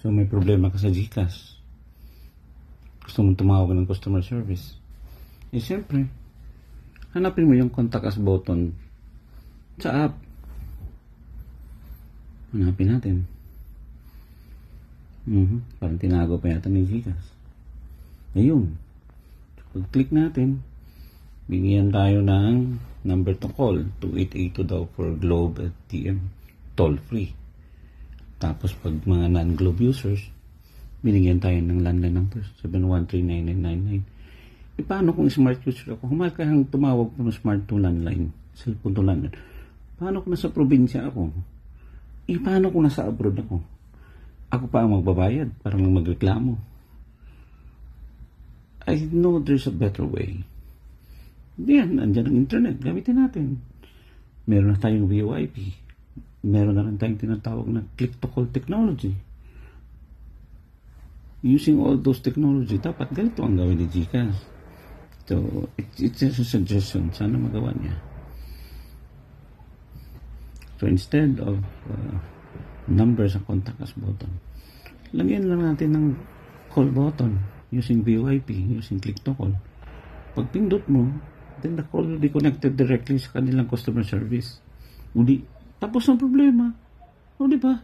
So may problema ka sa GCash. Gusto mong tumawag ng customer service. Eh siyempre, hanapin mo yung contact us button sa app. Hanapin natin. Parang tinago pa yata ni GCash. Ayun. So, pag-click natin, bigyan tayo ng number to call. 2882 daw for Globe at TM. Toll free. Tapos pag mga non-Globe users, binigyan tayo ng landline number 7139999. Paano kung smart user ako? Humakahang tumawag ko ng smart to landline, cellphone to landline. Paano kung nasa probinsya ako? Paano kung nasa abroad ako? Ako pa ang magbabayad para magreklamo. I know there's a better way. Diyan, andyan ang internet. Gamitin natin. Meron na tayong VoIP. Meron na rin tayong tinatawag na click-to-call technology. Using all those technology, dapat ganito ang gawin ni GCash. So, it's just a suggestion. Sana magawa niya. So, instead of numbers sa contact us button, lagyan lang natin ng call button using VoIP, using click-to-call. Pag pindot mo, then the call will be connected directly sa kanilang customer service. Uli, tapos ang problema. O, di ba?